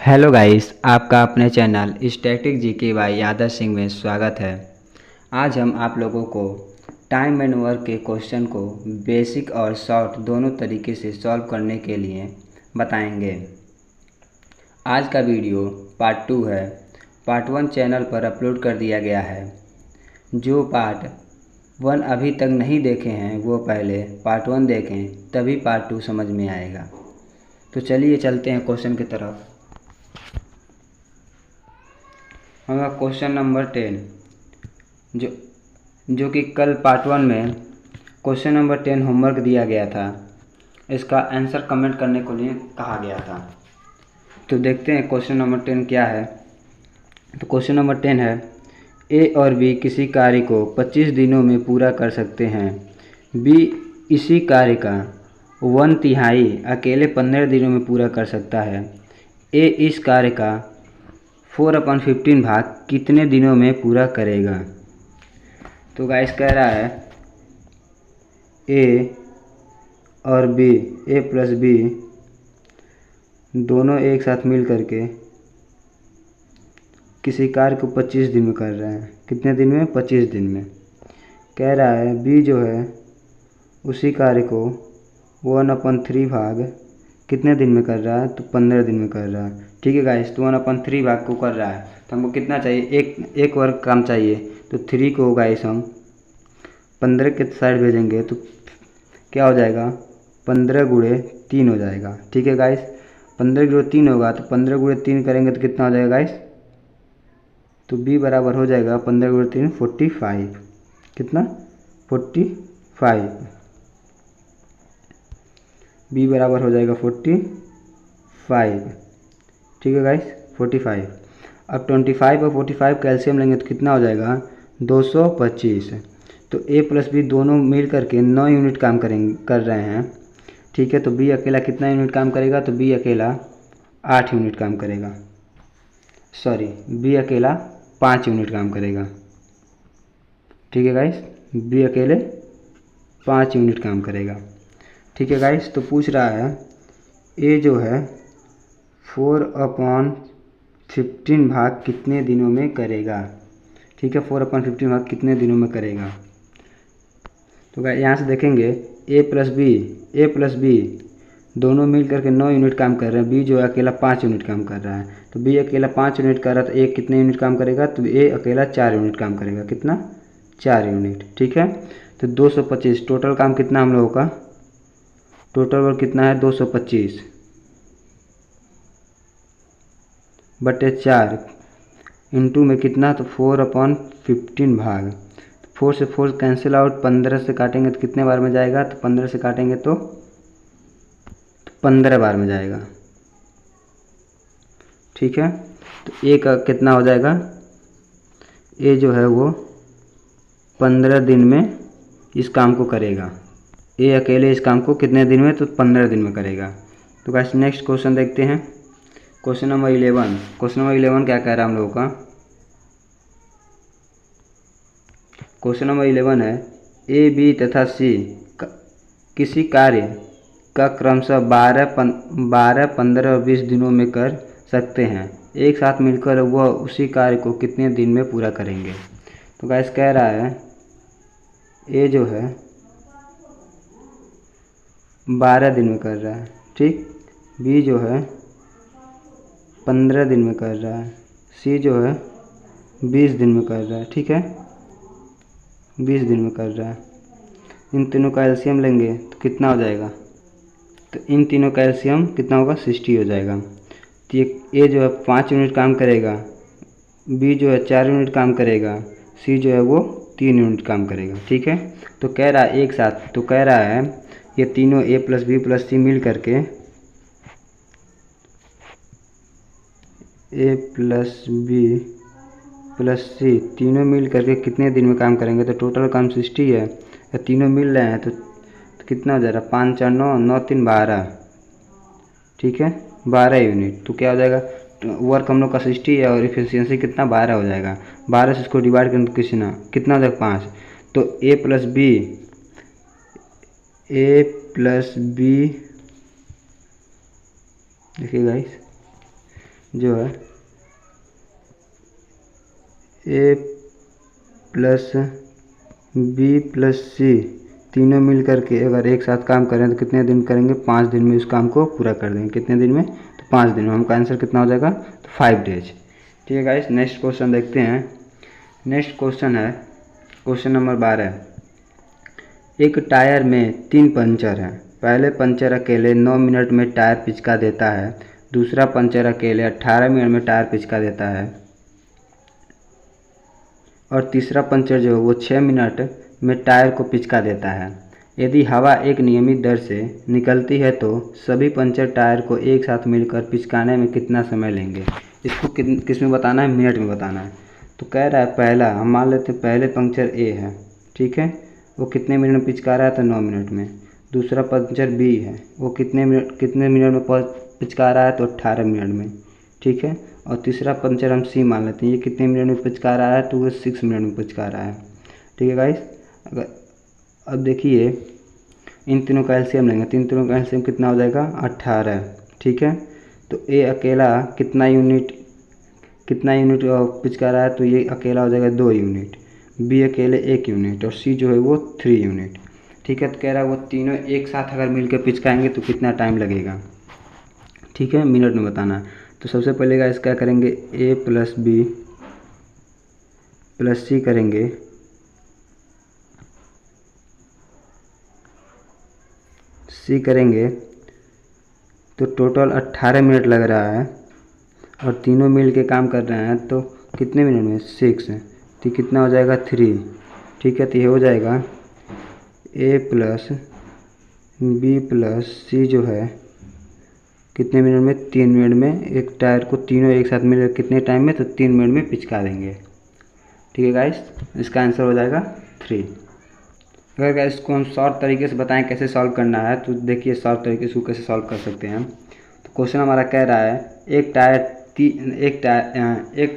Hello guys, आपका अपने channel static GK by आदर्श सिंह में स्वागत है। आज हम आप लोगों को टाइम एंड वर्क के क्वेश्चन को बेसिक और शॉर्ट दोनों तरीके से सॉल्व करने के लिए बताएंगे। आज का वीडियो पार्ट 2 है। पार्ट 1 चैनल पर अपलोड कर दिया गया है। जो पार्ट 1 अभी तक नहीं देखे हैं वो पहले पार्ट 1 देखें, तभी पार्ट 2 समझ में आएगा। तो चलिए चलते हैं क्वेश्चन की तरफ। हमारा क्वेश्चन नंबर 10 जो कि कल पार्ट 1 में क्वेश्चन नंबर 10 होमवर्क दिया गया था। इसका आंसर कमेंट करने को लिए कहा गया था। तो देखते हैं क्वेश्चन नंबर 10 क्या है। तो क्वेश्चन नंबर 10 है, ए और बी किसी कार्य को 25 दिनों में पूरा कर सकते हैं। बी इसी कार्य का 1/3 अकेले 15 दिनों में पूरा कर सकता है। ए इस कार्य का 4/15 भाग कितने दिनों में पूरा करेगा। तो गाइस कह रहा है ए और बी, ए प्लस बी दोनों एक साथ मिल करके किसी कार्य को 25 दिन में कर रहे हैं। कितने दिन में? 25 दिन में। कह रहा है बी जो है उसी कार्य को 1/3 भाग कितने दिन में कर रहा है? तो 15 दिन में कर रहा है। ठीक है गाइस, तो 1/3 भाग को कर रहा है तो हमको कितना चाहिए? एक वर्ग काम चाहिए। तो 3 को गाइस हम 15 के साइड भेजेंगे तो क्या हो जाएगा? 15 गुणे 3 हो जाएगा। ठीक है गाइस, 15 गुणे 3 होगा तो 15 गुणे 3 करेंगे तो कितना हो जाएगा गाइस? तो बी बराबर हो जाएगा 15 गुणे 3 45। कितना? 45। बी बराबर हो जाएगा 45। ठीक है गाइस, 45। अब 25 और 45 कैल्शियम लेंगे तो कितना हो जाएगा? 225। तो ए प्लस बी दोनों मिल करके 9 यूनिट काम कर रहे हैं। ठीक है, तो बी अकेला कितना यूनिट काम करेगा? तो बी अकेला 8 यूनिट काम करेगा। सॉरी, बी अकेला 5 यूनिट काम करेगा। ठीक है गाइस, बी अकेले 5 यूनिट काम करेगा। ठीक है गाइस, तो पूछ रहा है ए जो है 4/15 भाग कितने दिनों में करेगा। ठीक है, 4/15 भाग कितने दिनों में करेगा। तो यहाँ से देखेंगे ए प्लस बी दोनों मिल करके 9 यूनिट काम कर रहे हैं। बी जो है अकेला 5 यूनिट काम कर रहा है। तो बी अकेला 5 यूनिट कर रहा है तो ए कितने यूनिट काम करेगा? तो ए अकेला 4 यूनिट काम करेगा। कितना? 4 यूनिट। ठीक है, तो 225 टोटल काम कितना हम लोगों का? टोटल वर्क कितना है? 225 बटे 4 इंटू में कितना? तो 4/15 भाग 4 से 4 कैंसिल आउट, 15 से काटेंगे तो कितने बार में जाएगा? तो 15 से काटेंगे तो 15 बार में जाएगा। ठीक है, तो ए का कितना हो जाएगा? ए जो है वो 15 दिन में इस काम को करेगा। ए अकेले इस काम को कितने दिन में? तो 15 दिन में करेगा। तो गाइस नेक्स्ट क्वेश्चन देखते हैं। Question number 11। क्वेश्चन नंबर 11 क्या कह रहा है हम लोगों का? क्वेश्चन नंबर 11 है ए बी तथा सी किसी कार्य का क्रमशः 12, 15 और 20 दिनों में कर सकते हैं। एक साथ मिलकर वह उसी कार्य को कितने दिन में पूरा करेंगे। तो गाइस कह रहा है ए जो है 12 दिन में कर रहा है। ठीक, बी जो है 15 दिन में कर रहा है, सी जो है 20 दिन में कर रहा है। ठीक है, 20 दिन में कर रहा है। इन तीनों का एलसीएम लेंगे तो कितना हो जाएगा? तो इन तीनों का एलसीएम कितना होगा? 60 हो जाएगा। तो ये जो है 5 यूनिट काम करेगा, बी जो है 4 यूनिट काम करेगा, सी जो है वो 3 यूनिट काम करेगा। ठीक है, तो कह रहा है एक साथ, तो कह रहा है ये तीनों ए प्लस बी प्लस सी मिल करके ए प्लस बी प्लस सी तीनों मिल करके कितने दिन में काम करेंगे? तो टोटल काम 60 है। या तीनों मिल रहे हैं तो कितना हो जा रहा है? 5 4 9, 9 3 12। ठीक है, 12 यूनिट। तो क्या हो जाएगा? वर्क हम लोग का 60 है और इफिशियंसी कितना? 12 हो जाएगा। 12 से इसको डिवाइड करें तो कितना हो जाएगा? 5। तो ए प्लस बी देखिए गाइस, जो है ए प्लस बी प्लस सी तीनों मिल करके अगर एक साथ काम करें तो कितने दिन करेंगे, 5 दिन में उस काम को पूरा कर देंगे। कितने दिन में, तो 5 दिन में। हमका आंसर कितना हो जाएगा, तो 5 डेज। ठीक है गाइस, नेक्स्ट क्वेश्चन देखते हैं। नेक्स्ट क्वेश्चन है क्वेश्चन नंबर 12। एक टायर में 3 पंचर हैं। पहले पंचर अकेले 9 मिनट में टायर पिचका देता है, दूसरा पंचर अकेले 18 मिनट में टायर पिचका देता है, और तीसरा पंचर जो है वो 6 मिनट में टायर को पिचका देता है। यदि हवा एक नियमित दर से निकलती है तो सभी पंचर टायर को एक साथ मिलकर पिचकाने में कितना समय लेंगे। इसको किस में बताना है, मिनट में बताना है। तो कह रहा है पहला, हम मान लेते हैं पहले पंक्चर ए है, ठीक है, वो कितने मिनट में पिचका रहा है, तो 9 मिनट में। दूसरा पंक्चर बी है, वो कितने मिनट में पिचका रहा है, तो 18 मिनट में, ठीक है। और तीसरा पंक्चर हम सी मान लेते हैं, ये कितने मिनट में पिचका रहा है, तो वो 6 मिनट में पिचका रहा है। ठीक है गाइस, अगर अब देखिए इन तीनों का एलसीएम लेंगे, तीनों का एलसीएम कितना हो जाएगा, 18। ठीक है, तो ए अकेला कितना यूनिट पिचका रहा है, तो ये अकेला हो जाएगा 2 यूनिट, बी अकेले 1 यूनिट, और सी जो है वो 3 यूनिट। ठीक है, तो कह रहा है वो तीनों एक साथ अगर मिलकर पिचकाएंगे तो कितना टाइम लगेगा। ठीक है, मिनट में बताना है। तो सबसे पहले गाइस क्या करेंगे, ए प्लस बी प्लस सी करेंगे, तो टोटल 18 मिनट लग रहा है, और तीनों मिल के काम कर रहे हैं, तो कितने मिनट में, 6, तो कितना हो जाएगा, 3। ठीक है, तो ये हो जाएगा ए प्लस बी प्लस सी जो है कितने मिनट में, 3 मिनट में। एक टायर को तीनों एक साथ मिलकर कितने टाइम में, तो 3 मिनट में पिचका देंगे। ठीक है गाइस, इसका आंसर हो जाएगा 3। अगर गाइस इसको हम शॉर्ट तरीके से बताएं कैसे सॉल्व करना है, तो देखिए शॉर्ट तरीके से इसको कैसे सॉल्व कर सकते हैं हम। तो क्वेश्चन हमारा कह रहा है एक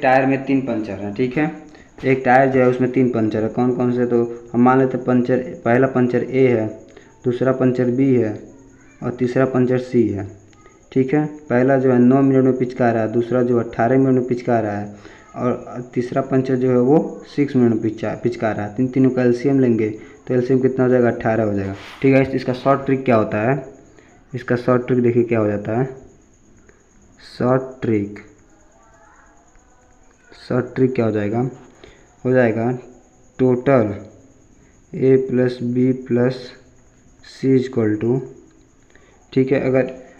टायर में 3 पंचर हैं। ठीक है, एक टायर जो है उसमें 3 पंचर है। कौन कौन से, तो हम मान लेते पंचर, पहला पंचर ए है, दूसरा पंचर बी है, और तीसरा पंचर सी है। ठीक है, पहला जो है 9 मिनट में पिचका रहा है, दूसरा जो 18 मिनट में पिचका रहा है, और तीसरा पंचर जो है वो 6 मिनट में पिचका रहा है। तीनों का एलसीएम लेंगे, तो एलसीएम कितना हो जाएगा, 18 हो जाएगा। ठीक है, इसका शॉर्ट ट्रिक क्या होता है, इसका शॉर्ट ट्रिक देखिए क्या हो जाता है। शॉर्ट ट्रिक क्या हो जाएगा, total A plus B plus C equal to, ठीक है,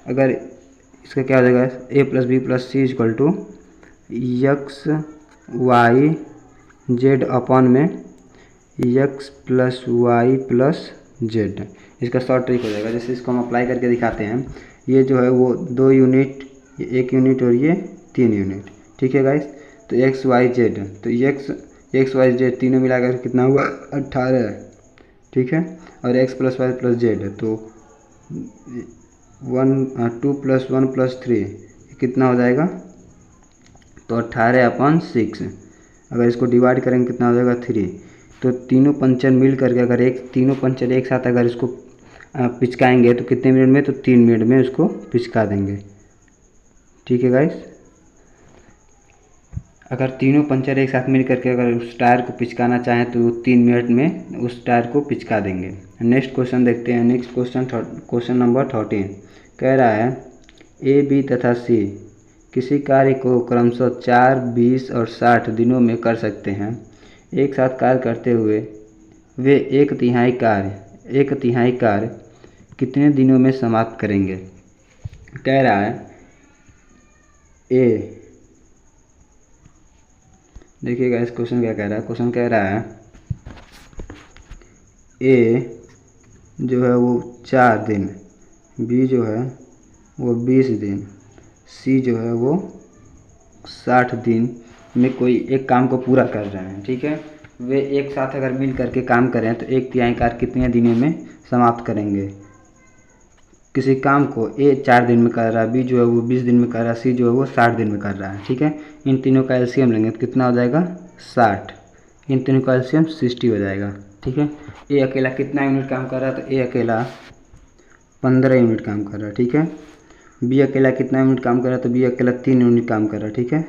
अगर इसका क्या हो जाएगा, A plus B plus C equal to X Y Z upon में X plus Y plus Z. इसका शॉर्ट ट्रिक हो जाएगा। जैसे इसको हम अप्लाई करके दिखाते हैं, ये जो है वो 2 यूनिट, ये 1 यूनिट, और ये 3 यूनिट। ठीक है गाइस, तो एक्स वाई जेड, तो एक्स वाई जेड तीनों मिलाकर कितना हुआ, 18। ठीक है, और x plus Y plus z, तो 2 + 1 + 3 कितना हो जाएगा, तो 18/6। अगर इसको डिवाइड करेंगे कितना हो जाएगा, 3। तो तीनों पंचर मिल करके अगर तीनों पंचर एक साथ अगर इसको पिचकाएंगे तो कितने मिनट में, तो 3 मिनट में उसको पिचका देंगे। ठीक है गाइस, अगर तीनों पंचर एक साथ मिल करके अगर उस टायर को पिचकाना चाहें तो 3 मिनट में उस टायर को पिचका देंगे। नेक्स्ट क्वेश्चन देखते हैं। नेक्स्ट क्वेश्चन नंबर 13 कह रहा है ए बी तथा सी किसी कार्य को क्रमशः 4, 20 और 60 दिनों में कर सकते हैं। एक साथ कार्य करते हुए वे एक तिहाई कार्य कितने दिनों में समाप्त करेंगे। कह रहा है ए, देखिएगा इस क्वेश्चन क्या कह रहा है। क्वेश्चन कह रहा है ए जो है वो 4 दिन, बी जो है वो 20 दिन, सी जो है वो 60 दिन में कोई एक काम को पूरा कर रहे हैं। ठीक है, वे एक साथ अगर मिल करके काम करें तो एक तिहाई कार्य कितने दिनों में समाप्त करेंगे। किसी काम को ए 4 दिन में कर रहा है, बी जो है वो 20 दिन में कर रहा है, सी जो है वो 60 दिन में कर रहा है। ठीक है, इन तीनों का एलसीएम लेंगे तो कितना हो जाएगा, 60। इन तीनों का एलसीएम 60 हो जाएगा। ठीक है, ए अकेला कितना यूनिट काम कर रहा है, तो ए अकेला 15 यूनिट काम कर रहा है। ठीक है, बी अकेला कितना यूनिट काम कर रहा है, तो बी अकेला 3 यूनिट काम कर रहा है। ठीक है,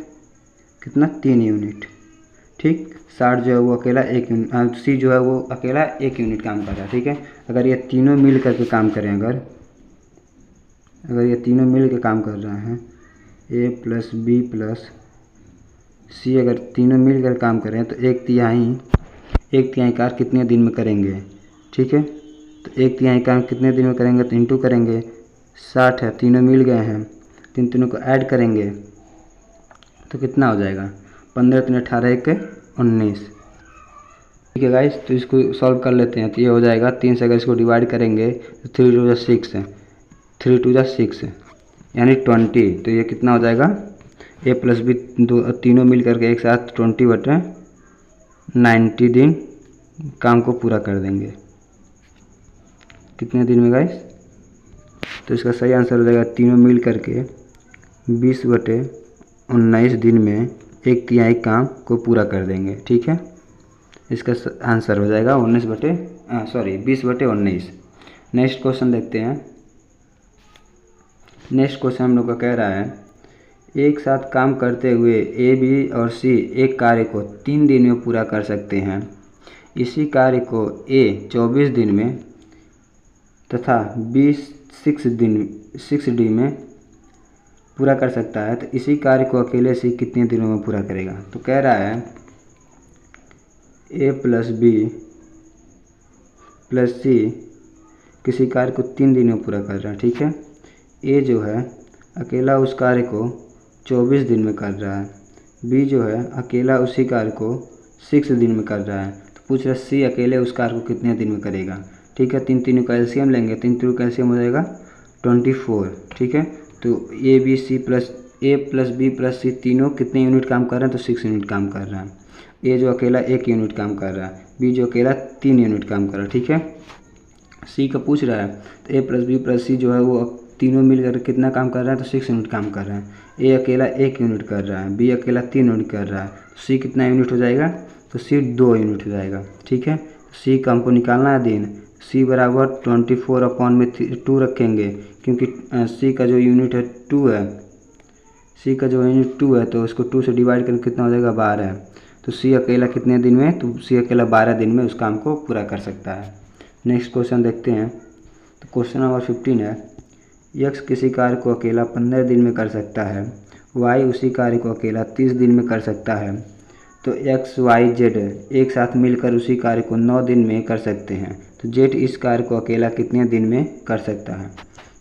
कितना, 3 यूनिट। ठीक, 60 जो है वो अकेला 1 यूनिट, सी जो है वो अकेला 1 यूनिट काम कर रहा है। ठीक है, अगर ये तीनों मिल करके काम करें, अगर ये तीनों मिल के काम कर रहे हैं, ए प्लस बी प्लस सी, अगर तीनों मिल कर काम करें तो 1/3 कार्य कितने दिन में करेंगे। ठीक है, तो 1/3 काम कितने दिन में करेंगे, तो इंटू करेंगे, 60 है, तीनों मिल गए हैं, तीनों को ऐड करेंगे तो कितना हो जाएगा, 15 3 18 1 19। ठीक है गाइस, तो इसको सॉल्व कर लेते हैं। तो ये हो जाएगा 3 से अगर इसको डिवाइड करेंगे तो 3 2 6 है, 3 2 6 यानी 20। तो ये कितना हो जाएगा, ए प्लस बी तीनों मिल करके एक साथ 20/90 दिन काम को पूरा कर देंगे। कितने दिन में गाइस, तो इसका सही आंसर हो जाएगा तीनों मिल करके 20/19 दिन में 1/3 काम को पूरा कर देंगे। ठीक है, इसका आंसर हो जाएगा 20/19। नेक्स्ट क्वेश्चन देखते हैं। नेक्स्ट क्वेश्चन हम लोग का कह रहा है, एक साथ काम करते हुए ए बी और सी एक कार्य को 3 दिन में पूरा कर सकते हैं। इसी कार्य को ए 24 दिन में तथा बी 6 दिन में पूरा कर सकता है, तो इसी कार्य को अकेले सी कितने दिनों में पूरा करेगा। तो कह रहा है ए प्लस बी प्लस सी किसी कार्य को 3 दिन में पूरा कर रहा है। ठीक है, ए जो है अकेला उस कार्य को 24 दिन में कर रहा है, बी जो है अकेला उसी कार्य को 6 दिन में कर रहा है, तो पूछ रहा है सी अकेले उस कार्य को कितने दिन में करेगा। ठीक है, 3 का एलसीएम लेंगे, 3 का एलसीएम हो जाएगा 24। ठीक है, तो ए प्लस बी प्लस सी तीनों कितने यूनिट काम कर रहे हैं, तो 6 यूनिट काम कर रहा है। ए जो अकेला 1 यूनिट काम कर रहा है, बी जो अकेला 3 यूनिट काम कर रहा है। ठीक है, सी का पूछ रहा है, तो ए प्लस बी प्लस सी जो है वो तीनों मिलकर कितना काम कर रहा है, तो 6 यूनिट काम कर रहा है। ए अकेला 1 यूनिट कर रहा है, बी अकेला 3 यूनिट कर रहा है, सी कितना यूनिट हो जाएगा, तो सी 2 यूनिट हो जाएगा। ठीक है, सी का हमको निकालना है दिन, सी बराबर 24/2 रखेंगे, क्योंकि सी का जो यूनिट है 2 है, सी का जो यूनिट 2 है, तो उसको 2 से डिवाइड करके कितना हो जाएगा, 12। तो सी अकेला कितने दिन में, तो सी अकेला 12 दिन में उस काम को पूरा कर सकता है। नेक्स्ट क्वेश्चन देखते हैं। तो क्वेश्चन नंबर 15 है, यक्स किसी कार्य को अकेला 15 दिन में कर सकता है, वाई उसी कार्य को अकेला 30 दिन में कर सकता है, तो एक्स वाई जेड एक साथ मिलकर उसी कार्य को 9 दिन में कर सकते हैं, तो जेड इस कार्य को अकेला कितने दिन में कर सकता है।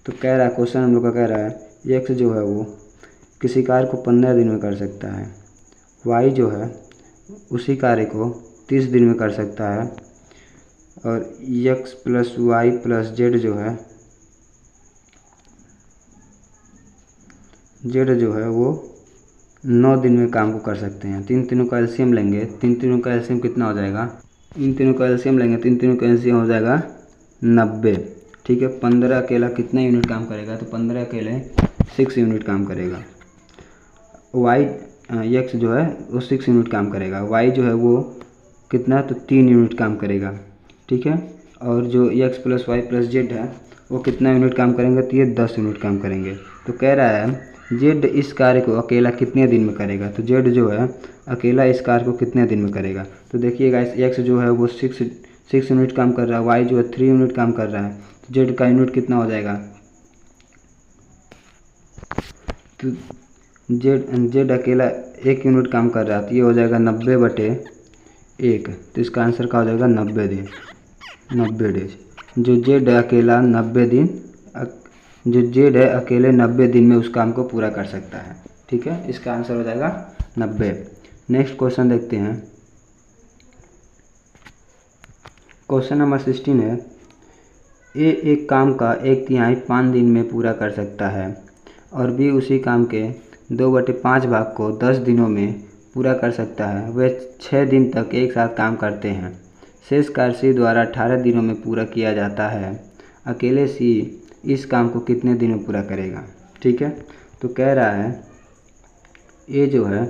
तो कह रहा है, क्वेश्चन हम लोग का कह रहा है एक्स जो है वो किसी कार्य को 15 दिन में कर सकता है, वाई जो है उसी कार्य को 30 दिन में कर सकता है, और x plus Y plus z जो है वो 9 दिन में काम को कर सकते हैं। तीनों का एलसीएम लेंगे, तीनों का एलसीएम कितना हो जाएगा, तीनों का एलसीएम लेंगे, तीनों का एलसीएम हो जाएगा 90। ठीक है, 15 अकेला कितना यूनिट काम करेगा, तो 15 अकेले 6 यूनिट काम करेगा। वाई एक्स जो है वो 6 यूनिट काम करेगा, वाई जो है वो कितना, तो 3 यूनिट काम करेगा। ठीक है, और जो x plus Y plus z है वो कितना यूनिट काम करेंगे, तो ये 10 यूनिट काम करेंगे। तो कह रहा है जेड इस कार्य को अकेला कितने दिन में करेगा, तो जेड जो है अकेला इस कार्य को कितने दिन में करेगा। तो देखिएगा, इस एक्स जो है वो 6 यूनिट काम कर रहा है, वाई जो है 3 यूनिट काम कर रहा है, तो जेड का यूनिट कितना हो जाएगा, तो जेड अकेला 1 यूनिट काम कर रहा है, तो ये हो जाएगा 90/1। तो इसका आंसर क्या हो जाएगा, 90 दिन, 90 डेज। जो जेड अकेला 90 दिन, जो जेड है अकेले 90 दिन में उस काम को पूरा कर सकता है। ठीक है, इसका आंसर हो जाएगा 90। नेक्स्ट क्वेश्चन देखते हैं। क्वेश्चन नंबर 16 है, ए एक काम का 1/3 5 दिन में पूरा कर सकता है और बी उसी काम के 2/5 भाग को 10 दिनों में पूरा कर सकता है। वे 6 दिन तक एक साथ काम करते हैं। शेष कार्य सी द्वारा 18 दिनों में पूरा किया जाता है। अकेले सी इस काम को कितने दिन में पूरा करेगा। ठीक है, तो कह रहा है ए जो है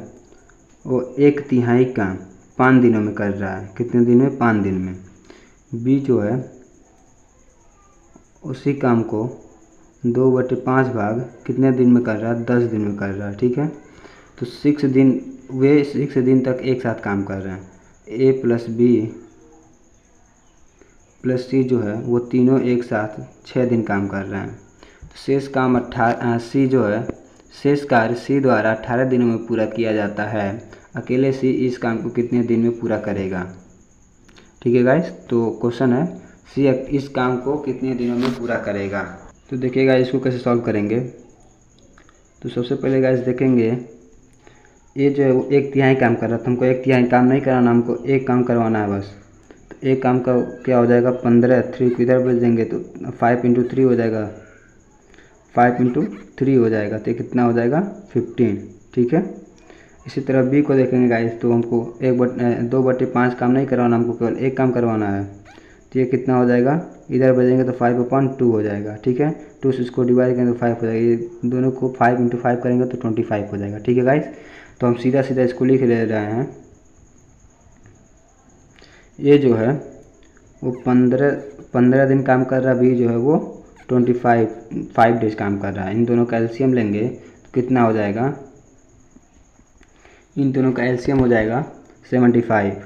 वो 1/3 काम 5 दिनों में कर रहा है। कितने दिन में, 5 दिन में। बी जो है उसी काम को 2/5 भाग कितने दिन में कर रहा है? 10 दिन में कर रहा है। ठीक है, तो 6 दिन, वे 6 दिन तक एक साथ काम कर रहे हैं। ए प्लस बी प्लस सी जो है वो तीनों एक साथ 6 दिन काम कर रहे हैं। तो शेष काम शेष कार्य सी द्वारा 18 दिनों में पूरा किया जाता है। अकेले सी इस काम को कितने दिन में पूरा करेगा? ठीक है गाइस, तो क्वेश्चन है सी इस काम को कितने दिनों में पूरा करेगा। तो देखिएगा इसको कैसे सॉल्व करेंगे। तो सबसे पहले गाइस देखेंगे, ये जो है वो 1/3 काम कर रहा था, हमको 1/3 काम नहीं कराना, हमको एक काम करवाना है बस। तो एक काम का क्या हो जाएगा? 15, 3 को इधर भेज देंगे तो 5 × 3 हो जाएगा, 5 × 3 हो जाएगा, तो कितना हो जाएगा? 15। ठीक है, इसी तरह बी को देखेंगे गाइस, तो हमको 2/5 काम नहीं करवाना, हमको केवल एक काम करवाना है। तो ये कितना हो जाएगा? इधर भेजेंगे तो 5/2 हो जाएगा। ठीक है, 2 से इसको डिवाइड करेंगे तो 5 हो जाएगा, ये दोनों को 5 × 5 करेंगे तो 25 हो जाएगा। ठीक है गाइस, तो हम सीधा सीधा इसको लिख ले रहे हैं। ये जो है वो 15 दिन काम कर रहा है, बी जो है वो 5 डेज काम कर रहा है। इन दोनों का एलसीएम लेंगे तो कितना हो जाएगा? इन दोनों का एलसीएम हो जाएगा 75।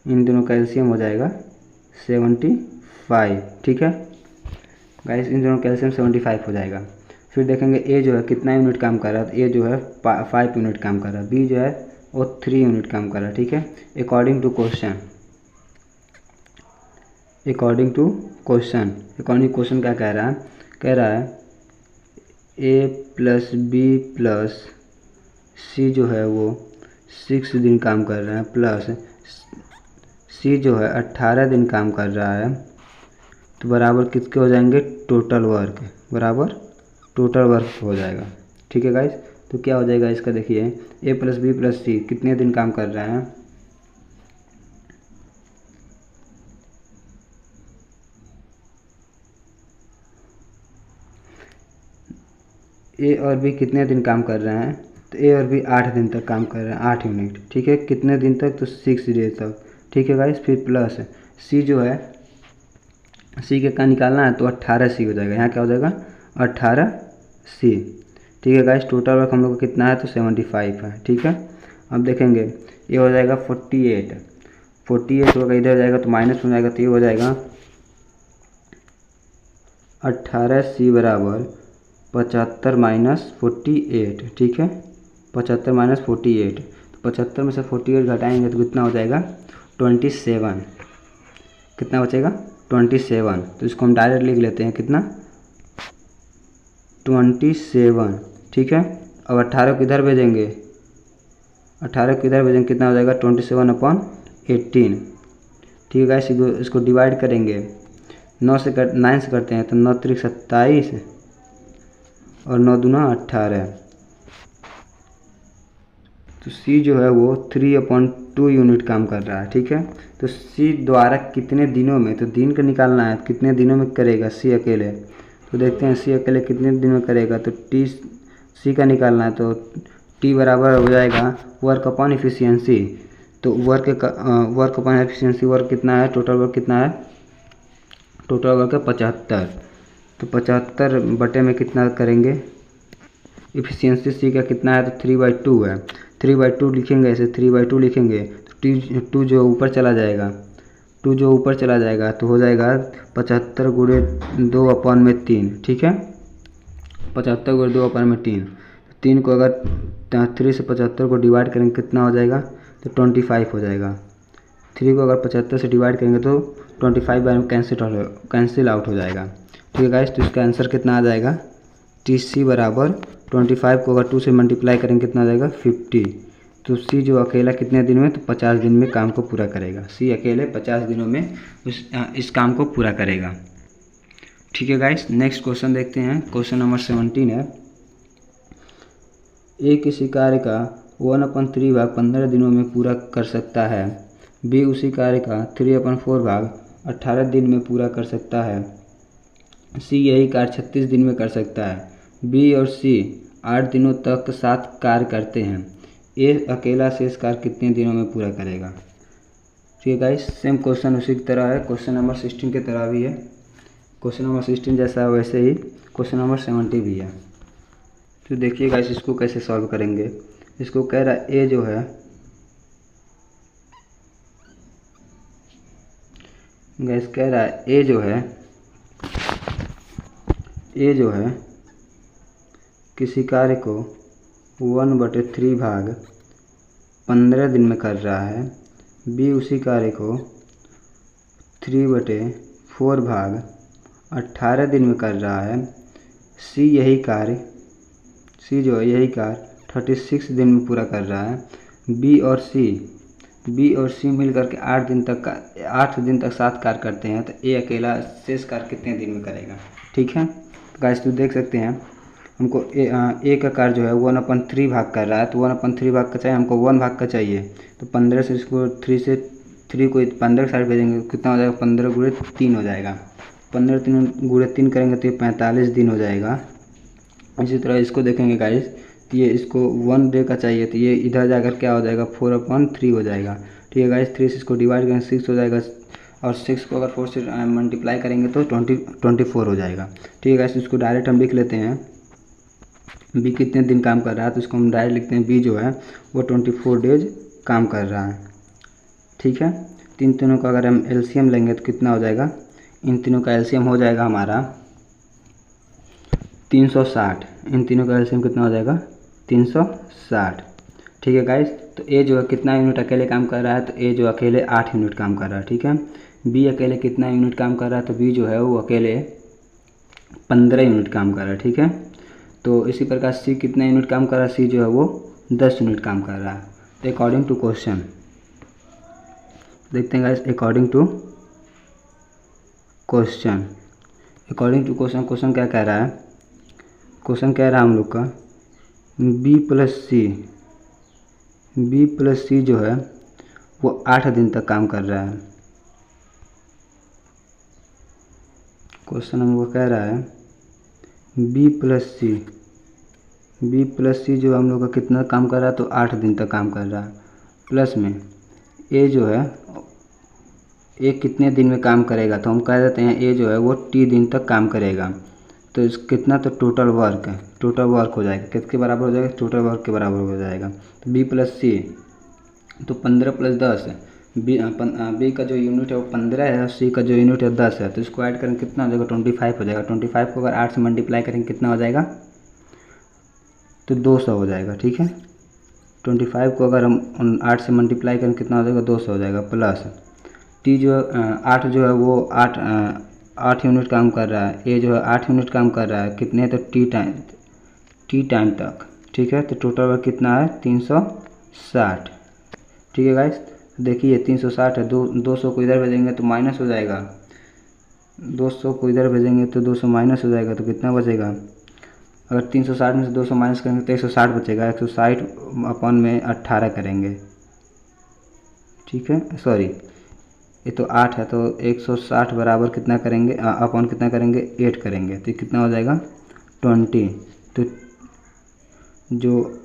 इन दोनों का एलसीएम हो जाएगा 75। ठीक है गाइस, इन दोनों का एलसीएम 75 हो जाएगा। फिर देखेंगे ए जो है कितना यूनिट काम कर रहा है, तो ए जो है 5 यूनिट काम कर रहा है, बी जो है वो 3 यूनिट काम कर रहा है। ठीक है, अकॉर्डिंग टू क्वेश्चन क्या कह रहा है? कह रहा है ए प्लस बी प्लस सी जो है वो 6 दिन काम कर रहा है, प्लस सी जो है 18 दिन काम कर रहा है, तो बराबर किसके हो जाएंगे? टोटल वर्क, बराबर टोटल वर्क हो जाएगा। ठीक है गाइस, तो क्या हो जाएगा इसका? देखिए ए प्लस बी प्लस सी कितने दिन काम कर रहे हैं? ए और बी कितने दिन काम कर रहे हैं? तो ए और बी 8 दिन तक काम कर रहे हैं, 8 यूनिट। ठीक है, कितने दिन तक? तो 6 डेज तक। ठीक है गाइस, फिर प्लस सी जो है, सी के का निकालना है तो 18 सी हो जाएगा। यहाँ क्या हो जाएगा? 18 सी। ठीक है गाइस, टोटल वर्क हम लोग को कितना है? तो 75 है। ठीक है, अब देखेंगे ये हो जाएगा 48 होगा, इधर जाएगा तो माइनस हो जाएगा, तो ये हो जाएगा 18 सी बराबर 75 - 48। ठीक है, 75 - 48, तो 75 में से 48 घटाएंगे तो कितना हो जाएगा? 27। कितना बचेगा? 27। तो इसको हम डायरेक्ट लिख लेते हैं, कितना? 27। ठीक है, अब 18 को इधर भेजेंगे, कितना हो जाएगा? 27/18। ठीक है गाइस, इसको डिवाइड करेंगे, 9 से करते हैं तो 9 × 3 = 27 और 9 × 2 = 18। तो सी जो है वो 3/2 यूनिट काम कर रहा है। ठीक है, तो सी द्वारा कितने दिनों में, तो दिन का निकालना है, कितने दिनों में करेगा सी अकेले। तो देखते हैं सी अकेले कितने दिन में करेगा। तो सी का निकालना है, तो टी बराबर हो जाएगा वर्क अपॉन एफिशिएंसी। तो वर्क अपॉन एफिशिएंसी, वर्क कितना है? टोटल वर्क कितना है? टोटल वर्क है 75। तो 75 बटे में कितना करेंगे? एफिशिएंसी सी का कितना है? तो 3/2 है। 3/2 लिखेंगे, ऐसे 3/2 लिखेंगे तो 2 जो ऊपर चला जाएगा, तो हो जाएगा 75 × 2/3। ठीक है, 75 × 2/3। 3 को अगर 3 से 75 को डिवाइड करेंगे कितना हो जाएगा? तो 25 हो जाएगा। 3 को अगर 75 से डिवाइड करेंगे तो 25 बार में कैंसिल आउट हो जाएगा। ठीक है गाइस, तो इसका आंसर कितना आ जाएगा? TC बराबर 25 को अगर 2 से मल्टीप्लाई करेंगे कितना आ जाएगा? 50। तो सी जो अकेला कितने दिन में? तो 50 दिन में काम को पूरा करेगा। सी अकेले 50 दिनों में इस काम को पूरा करेगा। ठीक है गाइस, नेक्स्ट क्वेश्चन देखते हैं। क्वेश्चन नंबर 17 है, ए किसी कार्य का 1/3 भाग 15 दिनों में पूरा कर सकता है, बी उसी कार्य का 3/4 भाग 18 दिन में पूरा कर सकता है, सी यही कार्य 36 दिन में कर सकता है, बी और सी 8 दिनों तक साथ कार्य करते हैं, ए अकेला शेष कार्य कितने दिनों में पूरा करेगा। ठीक है गाइस, सेम क्वेश्चन उसी की तरह है, क्वेश्चन नंबर 16 की तरह भी है। क्वेश्चन नंबर 16 जैसा है वैसे ही क्वेश्चन नंबर 70 भी है। तो देखिए गाइस इसको कैसे सॉल्व करेंगे। इसको कह रहा है ए जो है गैस कह रहा है ए जो है किसी कार्य को 1/3 भाग 15 दिन में कर रहा है। बी उसी कार्य को 3/4 भाग 18 दिन में कर रहा है। सी यही कार्य 36 दिन में पूरा कर रहा है। बी और सी मिल करके 8 दिन तक साथ कार्य करते हैं, तो ए अकेला शेष कार्य कितने दिन में करेगा। ठीक है गाइस, तो देख सकते हैं हमको ए का कार्य जो है 1/3 भाग कर रहा है, तो 1/3 भाग का चाहिए हमको, 1 भाग का चाहिए। तो 15 से इसको 3 को 15 के साइड भेजेंगे, कितना हो जाएगा, 15 गुणे 3 हो जाएगा। 15 गुणे 3 करेंगे तो ये 45 दिन हो जाएगा। इसी तरह इसको देखेंगे गाइस, तो ये इसको 1 डे का चाहिए, तो ये इधर जाकर क्या हो जाएगा, 4/3 हो जाएगा। ठीक है गाइस, 3 से इसको डिवाइड करेंगे 6 हो जाएगा, और 6 को अगर 4 से मल्टीप्लाई करेंगे तो 24 हो जाएगा। ठीक है गाइस, इसको डायरेक्ट हम लिख लेते हैं। बी कितने दिन काम कर रहा है, तो इसको हम डायरेक्ट लिखते हैं, बी जो है वो 24 डेज काम कर रहा है। ठीक है, तीन तीनों का अगर हम एलसीएम लेंगे तो कितना हो जाएगा, इन तीनों का एलसीएम हो जाएगा हमारा 360। इन तीनों का एलसीएम कितना हो जाएगा, 360। ठीक है गाइस, तो ए जो है कितना यूनिट अकेले काम कर रहा है, तो ए जो अकेले 8 यूनिट काम कर रहा है। ठीक है, बी अकेले कितना यूनिट काम कर रहा है, तो बी जो है वो अकेले 15 यूनिट काम कर रहा है। ठीक है, तो इसी प्रकार सी कितना यूनिट काम कर रहा है, सी जो है वो 10 यूनिट काम कर रहा है। तो अकॉर्डिंग टू क्वेश्चन देखते हैं guys, according to question question क्या कह रहा है, क्वेश्चन कह रहा है हम लोग का बी प्लस सी जो है वो 8 दिन तक काम कर रहा है। क्वेश्चन हम लोग कह रहा है बी प्लस सी जो हम लोग का कितना काम कर रहा है, तो 8 दिन तक काम कर रहा है। प्लस में ए जो है ए कितने दिन में काम करेगा, तो हम कह देते हैं ए जो है वो टी दिन तक काम करेगा। तो इस कितना, तो टोटल वर्क हो जाएगा, किसके बराबर हो जाएगा, टोटल वर्क के बराबर हो जाएगा। तो बी प्लस सी, तो 15 + 10, बी का जो यूनिट है वो 15 है और सी का जो यूनिट है 10 है, तो इसको ऐड करेंगे कितना हो जाएगा, 25 हो जाएगा। 25 को अगर 8 से मल्टीप्लाई करेंगे कितना हो जाएगा, तो 200 हो जाएगा। ठीक है, 25 को अगर हम 8 से मल्टीप्लाई करेंगे कितना हो जाएगा, 200 हो जाएगा। प्लस टी जो 8 जो है वो 8 यूनिट काम कर रहा है, ए जो है 8 यूनिट काम कर रहा है, कितने, तो टी टाइम तक। ठीक है, तो टोटल वर्क कितना है, 360। ठीक है गाइस, देखिए 360 है, 200 को इधर भेजेंगे तो माइनस हो जाएगा, 200 को इधर भेजेंगे तो 200 माइनस हो जाएगा, तो कितना बचेगा, अगर 360 में से 200 माइनस करेंगे तो 160 बचेगा। 160 अपन में 18 करेंगे। ठीक है, सॉरी ये तो 8 है, तो 160 बराबर कितना करेंगे, अपन कितना करेंगे, 8 करेंगे, तो कितना हो जाएगा, 20। तो जो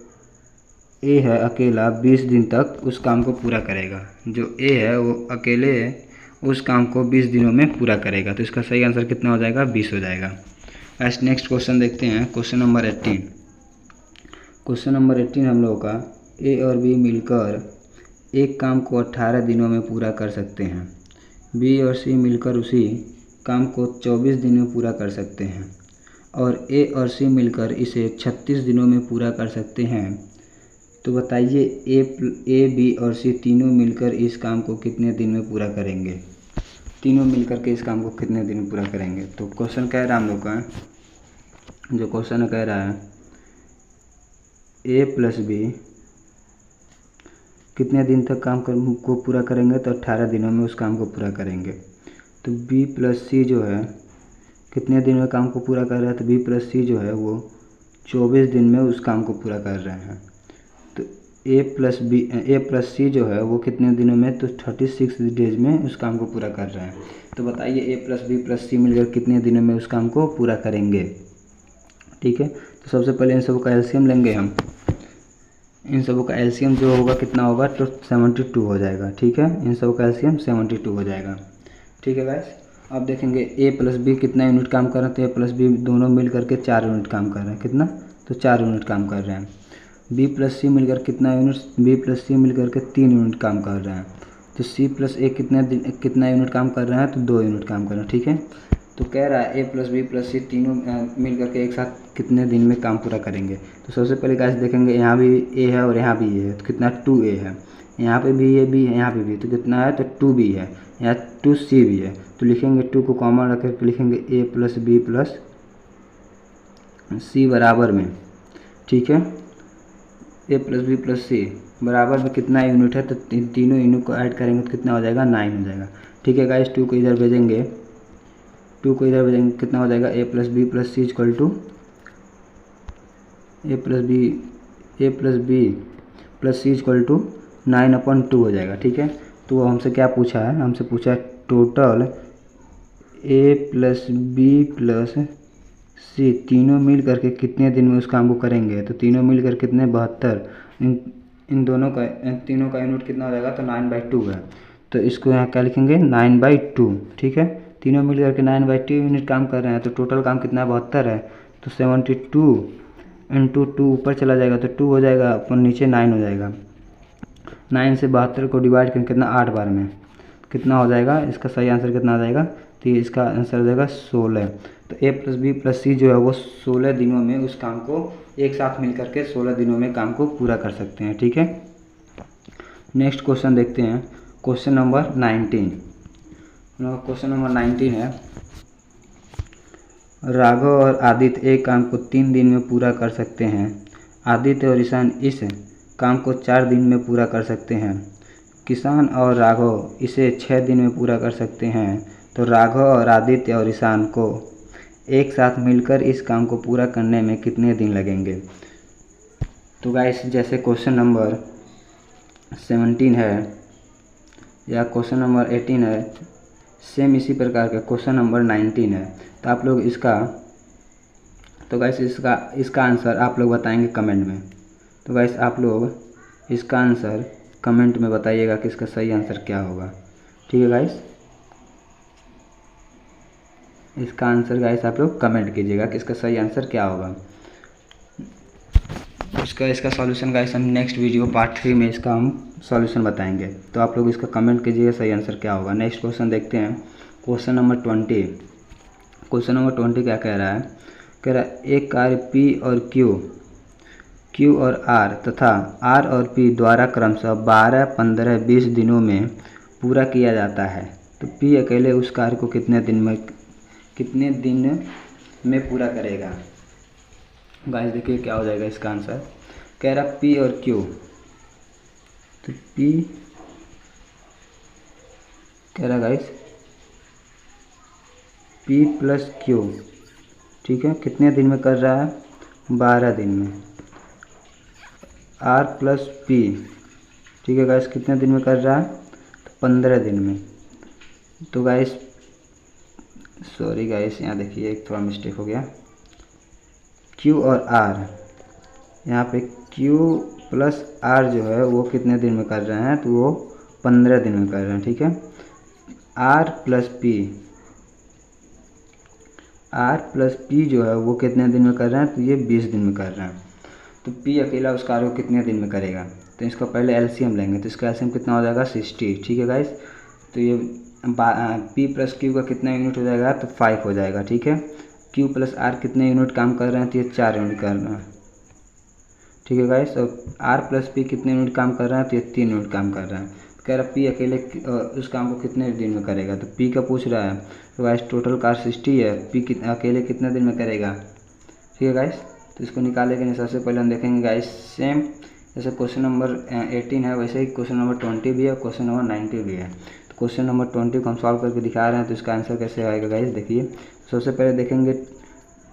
ए है अकेला 20 दिन तक उस काम को पूरा करेगा। जो ए है वो अकेले उस काम को 20 दिनों में पूरा करेगा। तो इसका सही आंसर कितना हो जाएगा, 20 हो जाएगा। आज नेक्स्ट क्वेश्चन देखते हैं, क्वेश्चन नंबर 18। क्वेश्चन नंबर 18 हम लोगों का ए और बी मिलकर एक काम को 18 दिनों में पूरा कर सकते हैं। बी और सी मिलकर उसी काम को 24 दिन में पूरा कर सकते हैं, और ए और सी मिलकर इसे 36 दिनों में पूरा कर सकते हैं। तो बताइए ए बी और सी तीनों मिलकर इस काम को कितने दिन में पूरा करेंगे, तीनों मिलकर के इस काम को कितने दिन में पूरा करेंगे। तो क्वेश्चन कह रहा है हम लोग का, जो क्वेश्चन कह रहा है ए प्लस बी कितने दिन तक काम को पूरा करेंगे, तो 18 दिनों में उस काम को पूरा करेंगे। तो बी प्लस सी जो है कितने दिन में काम को पूरा कर रहा है, तो बी प्लस सी जो है वो 24 दिन में उस काम को पूरा कर रहे हैं। तो ए प्लस सी जो है वो कितने दिनों में, तो 36 डेज में उस काम को पूरा कर रहे हैं। तो बताइए ए प्लस बी प्लस सी मिलकर कितने दिनों में उस काम को पूरा करेंगे। ठीक है, तो सबसे पहले इन सबका एलसीएम लेंगे हम। इन सबों का एलसीएम जो होगा कितना होगा, तो 72 हो जाएगा। ठीक है, इन सबों का एलसीएम 72 हो जाएगा। ठीक है गाइस, अब देखेंगे ए प्लस बी कितना यूनिट काम कर रहे हैं, तो ए प्लस बी दोनों मिल करके 4 यूनिट काम कर रहे हैं। कितना? तो 4 यूनिट काम कर रहे हैं। बी प्लस सी मिलकर कितना यूनिट, बी प्लस सी मिलकर के 3 यूनिट काम कर रहे हैं। तो सी प्लस ए कितना यूनिट काम कर रहे हैं, तो 2 यूनिट काम कर रहे हैं। ठीक है, तो कह रहा है ए प्लस बी प्लस सी तीनों मिल करके एक साथ कितने दिन में काम पूरा करेंगे। तो सबसे पहले गाइस देखेंगे यहाँ भी ए है और यहाँ भी ए है, तो कितना 2a है। यहाँ पे भी ए बी है, यहाँ पे भी, तो कितना है, तो 2b है। यहाँ 2c भी है, तो लिखेंगे 2 को कॉमन रख करके लिखेंगे ए प्लस बी प्लस सी बराबर में। ठीक है, ए प्लस बी प्लस सी बराबर में कितना यूनिट है, तो तीनों यूनिट को ऐड करेंगे तो कितना हो जाएगा, 9 हो जाएगा। ठीक है गाइस, 2 को इधर भेजेंगे, 2 को इधर भेजेंगे, कितना हो जाएगा, A plus B plus C equal to A plus B plus C equal to 9/2 हो जाएगा। ठीक है, तो हमसे क्या पूछा है, हमसे पूछा है total A plus B plus सी तीनों मिल करके कितने दिन में उस काम को करेंगे। तो तीनों मिल कर कितने 72, इन दोनों का तीनों का यूनिट कितना हो जाएगा, तो 9/2 है। तो इसको यहाँ क्या लिखेंगे, 9/2। ठीक है, तीनों मिल करके 9/2 यूनिट काम कर रहे हैं, तो टोटल काम कितना है, 72 है। तो 72 इंटू 2 ऊपर चला जाएगा तो 2 हो जाएगा, अपन नीचे 9 हो जाएगा। 9 से 72 को डिवाइड करें कितना, 8 बार में, कितना हो जाएगा, इसका सही आंसर कितना आ जाएगा, तो इसका आंसर हो जाएगा 16। तो ए प्लस बी प्लस सी जो है वो 16 दिनों में उस काम को एक साथ मिल करके 16 दिनों में काम को पूरा कर सकते हैं। ठीक है, नेक्स्ट क्वेश्चन देखते हैं, क्वेश्चन नंबर 19। क्वेश्चन नंबर 19 है, राघव और आदित्य एक काम को 3 दिन में पूरा कर सकते हैं। आदित्य और ईशान इस काम को 4 दिन में पूरा कर सकते हैं। किसान और राघव इसे 6 दिन में पूरा कर सकते हैं। तो राघव और आदित्य और ईशान को एक साथ मिलकर इस काम को पूरा करने में कितने दिन लगेंगे। तो गाइस जैसे क्वेश्चन नंबर 17 है या क्वेश्चन नंबर 18 है, सेम इसी प्रकार का क्वेश्चन नंबर 19 है। तो आप लोग तो गाइस इसका आंसर आप लोग बताएंगे कमेंट में। तो गाइस आप लोग इसका आंसर कमेंट में बताइएगा कि इसका सही आंसर क्या होगा। ठीक है गाइस, इसका आंसर गाइस आप लोग कमेंट कीजिएगा कि इसका सही आंसर क्या होगा। इसका सॉल्यूशन गाइस हम नेक्स्ट वीडियो पार्ट 3 में इसका हम सॉल्यूशन बताएंगे। तो आप लोग इसका कमेंट कीजिएगा सही आंसर क्या होगा। नेक्स्ट क्वेश्चन देखते हैं, क्वेश्चन नंबर 20। क्वेश्चन नंबर 20 क्या कह रहा है, कह रहा है एक कार्य P और Q और R तथा R और P द्वारा क्रमशः 12, 15, 20 दिनों में पूरा किया जाता है। तो P अकेले उस कार्य को कितने दिन में पूरा करेगा। गाइस देखिए क्या हो जाएगा इसका आंसर, कह रहा P और Q। तो P कह रहा गाइस P प्लस Q, ठीक है, कितने दिन में कर रहा है, 12 दिन में। R प्लस P, ठीक है गाइस, कितने दिन में कर रहा है, तो 15 दिन में। तो गाइस सॉरी गाइस, यहाँ देखिए एक थोड़ा मिस्टेक हो गया, Q और R, यहाँ पे Q प्लस R जो है वो कितने दिन में कर रहे हैं, तो वो 15 दिन में कर रहे हैं। ठीक है, R प्लस P जो है वो कितने दिन में कर रहे हैं, तो ये 20 दिन में कर रहे हैं। तो P अकेला उस कार्य को कितने दिन में करेगा। तो इसका पहले एलसीएम लेंगे, तो इसका एलसीएम कितना हो जाएगा, 60। ठीक है गाइस, तो ये P प्लस Q का कितना यूनिट हो जाएगा, तो 5 हो जाएगा। ठीक है, Q प्लस R कितने यूनिट काम कर रहे हैं, तो ये 4 यूनिट कर रहे हैं। ठीक है गाइस, और R प्लस P कितने यूनिट काम कर रहे हैं, तो ये 3 यूनिट काम कर रहे हैं। कह रहा P अकेले उस काम को कितने दिन में करेगा, तो P का पूछ रहा है। तो गाइस टोटल कार 60 है, P अकेले कितने दिन में करेगा। ठीक है गाइस, तो इसको निकालेंगे नहीं, सबसे पहले हम देखेंगे गाइस सेम जैसे क्वेश्चन नंबर 18 है वैसे ही क्वेश्चन नंबर 20 भी है, क्वेश्चन नंबर 19 भी है। तो क्वेश्चन नंबर 20 को हम सॉल्व करके दिखा रहे हैं, तो इसका आंसर कैसे आएगा गाइस देखिए। सबसे पहले देखेंगे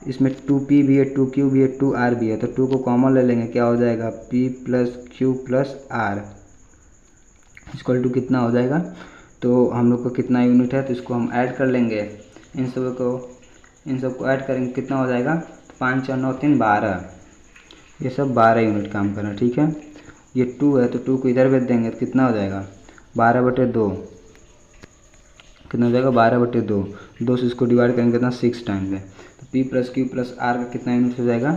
इसमें 2P भी है, 2Q भी है, 2R भी है। तो 2 को कॉमन ले लेंगे, क्या हो जाएगा, P plus Q plus R equal to कितना हो जाएगा, तो हम लोग को कितना यूनिट है, तो इसको हम ऐड कर लेंगे। इन सबको ऐड करेंगे, कितना हो जाएगा, 5 और 9 3 12, ये सब 12 यूनिट काम कर रहे हैं। ठीक है, ये 2 है तो 2 को इधर भेज देंगे, तो कितना हो जाएगा, 12/2 कितना हो जाएगा 12/2। 2 से इसको डिवाइड करेंगे कितना 6 टाइम्स है। तो P plus Q plus R का कितना यूनिट हो जाएगा,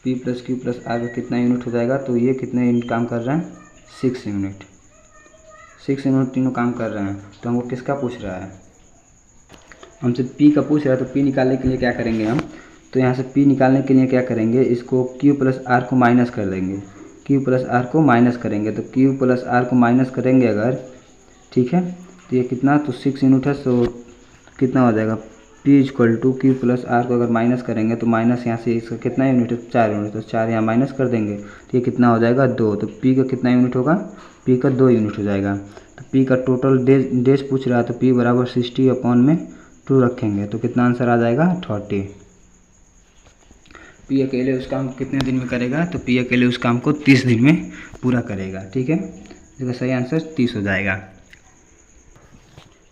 P plus Q plus R का कितना यूनिट हो जाएगा, तो ये कितने यूनिट काम कर रहे हैं 6 यूनिट। 6 यूनिट तीनों काम कर रहे हैं। तो हमको किसका पूछ रहा है, हमसे P का पूछ रहा है। तो P निकालने के लिए क्या करेंगे हम, तो यहाँ से P निकालने के लिए क्या करेंगे, इसको Q प्लस R को माइनस कर देंगे, Q प्लस R को माइनस करेंगे। तो Q प्लस R को माइनस करेंगे अगर, ठीक है, तो ये कितना, तो 6 यूनिट है। तो कितना हो जाएगा P equal to Q plus R को अगर माइनस करेंगे तो माइनस यहाँ से इसका कितना यूनिट है 4 यूनिट, तो 4 यहाँ माइनस कर देंगे तो ये कितना हो जाएगा 2। तो P का कितना यूनिट होगा, P का 2 यूनिट हो जाएगा। तो P का टोटल डेज पूछ रहा है, तो P बराबर 60/2 रखेंगे तो कितना आंसर आ जाएगा 30। P अकेले उस काम को कितने दिन में करेगा, तो P अकेले उस काम को 30 दिन में पूरा करेगा, ठीक है। इसका सही आंसर 30 हो जाएगा।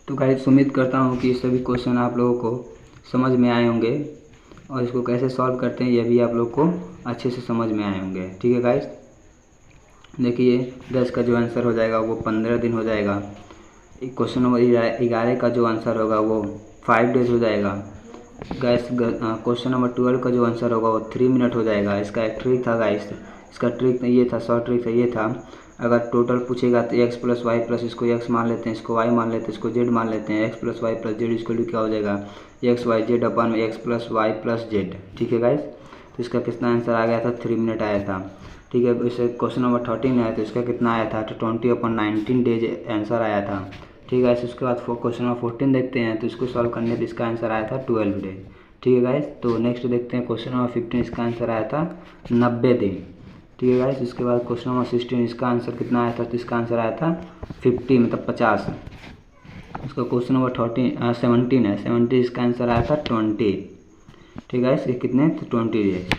तो गाइस उम्मीद करता हूँ कि सभी क्वेश्चन आप लोगों को समझ में आए होंगे और इसको कैसे सॉल्व करते हैं ये भी आप लोग को अच्छे से समझ में आए होंगे, ठीक है गाइस। देखिए 10 का जो आंसर हो जाएगा वो 15 दिन हो जाएगा। क्वेश्चन नंबर 11 का जो आंसर होगा वो 5 डेज हो जाएगा। गाइस क्वेश्चन नंबर 12 का जो आंसर होगा वो 3 मिनट हो जाएगा। इसका एक ट्रिक था गाइस, इसका ट्रिक ये था, शॉर्ट ट्रिक था ये था, अगर टोटल पूछेगा तो x प्लस वाई प्लस इसको x मान लेते हैं, इसको y मान लेते हैं, इसको z मान लेते हैं, x plus Y plus z इसको क्या हो जाएगा एक्स वाई जेड अपन में x plus Y plus z, ठीक है गाइस। तो इसका कितना आंसर आ गया था 3 मिनट आया था, ठीक है। इसे क्वेश्चन नंबर 13 है तो इसका कितना आया था तो 20/19 डेज आंसर आया था, ठीक है। इसके बाद क्वेश्चन नंबर 14 देखते हैं तो इसको सॉल्व करने पर इसका आंसर आया था 12 डेज, ठीक है गाइस। तो नेक्स्ट देखते हैं क्वेश्चन नंबर 15, इसका आंसर आया था 90 दिन, ठीक है गाइस। इसके बाद क्वेश्चन नंबर 16 इसका आंसर कितना आया था, तो इसका आंसर आया था 50 मतलब 50। इसका क्वेश्चन नंबर 17 है, 70 इसका आंसर आया था 20, ठीक है गाइस। ये कितने तो 20 डेज।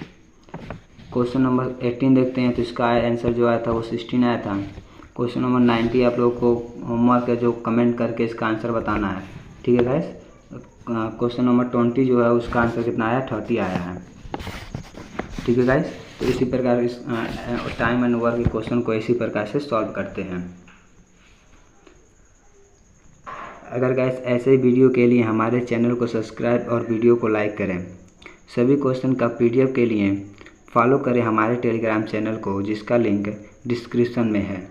क्वेश्चन नंबर 18 देखते हैं तो इसका आंसर जो आया था वो 16 आया था। क्वेश्चन नंबर 90 आप लोग को होमवर्क है जो कमेंट करके इसका आंसर बताना है, ठीक है गाइस। क्वेश्चन नंबर 20 जो है उसका आंसर कितना आया 30 आया है, ठीक है गाइस। तो इसी प्रकार इस टाइम एंड वर्क के क्वेश्चन को इसी प्रकार से सॉल्व करते हैं। अगर गाइस ऐसे ही वीडियो के लिए हमारे चैनल को सब्सक्राइब और वीडियो को लाइक करें। सभी क्वेश्चन का PDF के लिए फॉलो करें हमारे टेलीग्राम चैनल को जिसका लिंक डिस्क्रिप्शन में है।